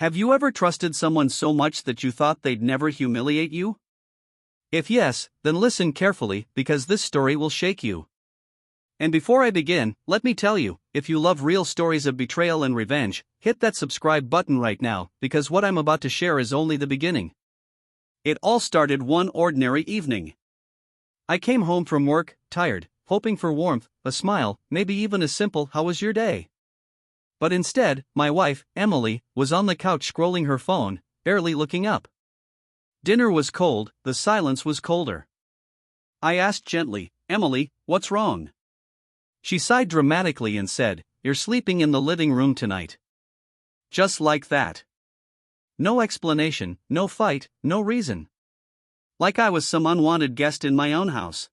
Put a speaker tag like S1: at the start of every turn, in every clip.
S1: Have you ever trusted someone so much that you thought they'd never humiliate you? If yes, then listen carefully because this story will shake you. And before I begin, let me tell you, if you love real stories of betrayal and revenge, hit that subscribe button right now because what I'm about to share is only the beginning. It all started one ordinary evening. I came home from work, tired, hoping for warmth, a smile, maybe even a simple "How was your day?" But instead, my wife, Emily, was on the couch scrolling her phone, barely looking up. Dinner was cold, the silence was colder. I asked gently, "Emily, what's wrong?" She sighed dramatically and said, "You're sleeping in the living room tonight." Just like that. No explanation, no fight, no reason. Like I was some unwanted guest in my own house.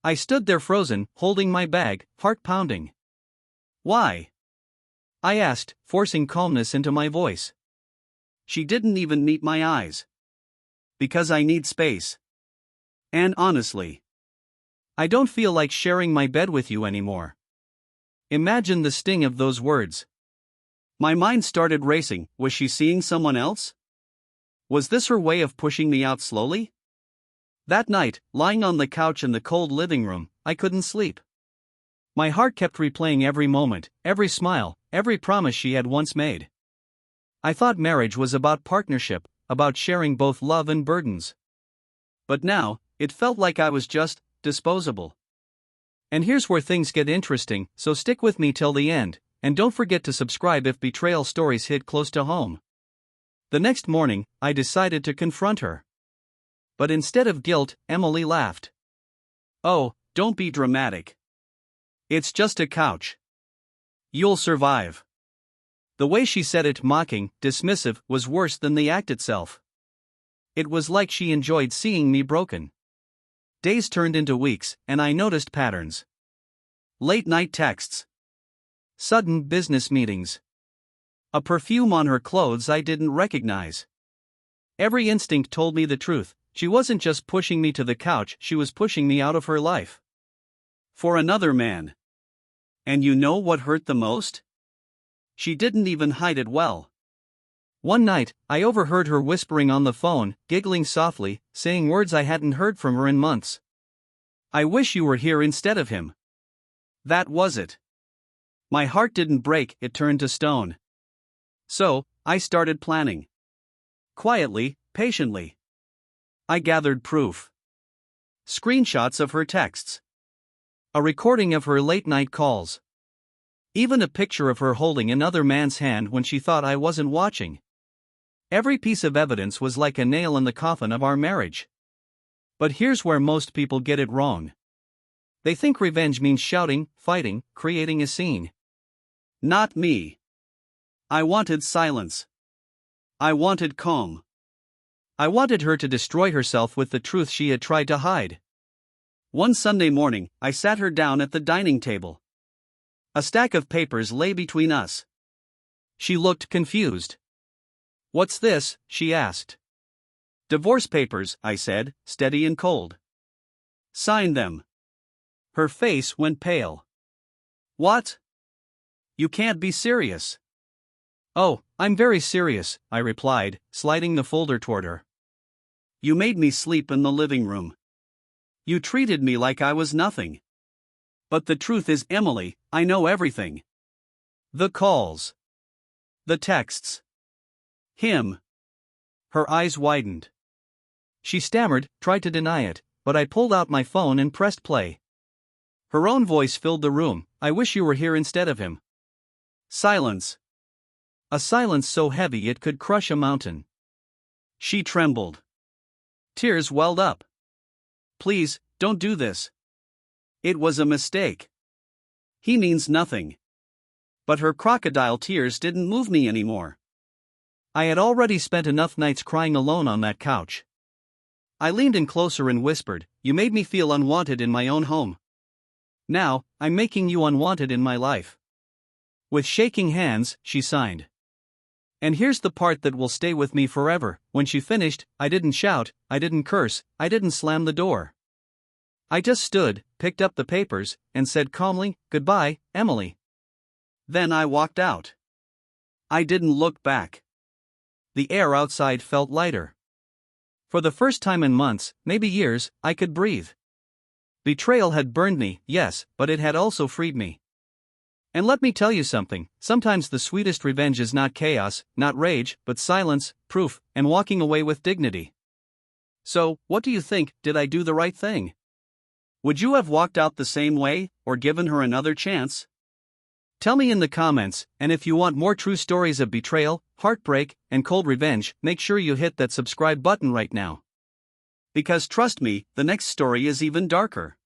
S1: I stood there frozen, holding my bag, heart pounding. "Why?" I asked, forcing calmness into my voice. She didn't even meet my eyes. "Because I need space. And honestly, I don't feel like sharing my bed with you anymore." Imagine the sting of those words. My mind started racing. Was she seeing someone else? Was this her way of pushing me out slowly? That night, lying on the couch in the cold living room, I couldn't sleep. My heart kept replaying every moment, every smile, every promise she had once made. I thought marriage was about partnership, about sharing both love and burdens. But now, it felt like I was just disposable. And here's where things get interesting, so stick with me till the end, and don't forget to subscribe if betrayal stories hit close to home. The next morning, I decided to confront her. But instead of guilt, Emily laughed. "Oh, don't be dramatic. It's just a couch. You'll survive." The way she said it, mocking, dismissive, was worse than the act itself. It was like she enjoyed seeing me broken. Days turned into weeks, and I noticed patterns. Late-night texts. Sudden business meetings. A perfume on her clothes I didn't recognize. Every instinct told me the truth. She wasn't just pushing me to the couch, she was pushing me out of her life. For another man. And you know what hurt the most? She didn't even hide it well. One night, I overheard her whispering on the phone, giggling softly, saying words I hadn't heard from her in months. "I wish you were here instead of him." That was it. My heart didn't break, it turned to stone. So, I started planning. Quietly, patiently. I gathered proof. Screenshots of her texts. A recording of her late-night calls. Even a picture of her holding another man's hand when she thought I wasn't watching. Every piece of evidence was like a nail in the coffin of our marriage. But here's where most people get it wrong. They think revenge means shouting, fighting, creating a scene. Not me. I wanted silence. I wanted calm. I wanted her to destroy herself with the truth she had tried to hide. One Sunday morning, I sat her down at the dining table. A stack of papers lay between us. She looked confused. "What's this?" she asked. "Divorce papers," I said, steady and cold. "Sign them." Her face went pale. "What? You can't be serious." "Oh, I'm very serious," I replied, sliding the folder toward her. "You made me sleep in the living room. You treated me like I was nothing. But the truth is, Emily, I know everything. The calls. The texts. Him." Her eyes widened. She stammered, tried to deny it, but I pulled out my phone and pressed play. Her own voice filled the room. "I wish you were here instead of him." Silence. A silence so heavy it could crush a mountain. She trembled. Tears welled up. "Please, don't do this. It was a mistake. He means nothing." But her crocodile tears didn't move me anymore. I had already spent enough nights crying alone on that couch. I leaned in closer and whispered, "You made me feel unwanted in my own home. Now, I'm making you unwanted in my life." With shaking hands, she signed. And here's the part that will stay with me forever. When she finished, I didn't shout, I didn't curse, I didn't slam the door. I just stood, picked up the papers, and said calmly, "Goodbye, Emily." Then I walked out. I didn't look back. the air outside felt lighter. For the first time in months, maybe years, I could breathe. Betrayal had burned me, yes, but it had also freed me. And let me tell you something, sometimes the sweetest revenge is not chaos, not rage, but silence, proof, and walking away with dignity. So, what do you think? Did I do the right thing? Would you have walked out the same way, or given her another chance? Tell me in the comments, and if you want more true stories of betrayal, heartbreak, and cold revenge, make sure you hit that subscribe button right now. Because trust me, the next story is even darker.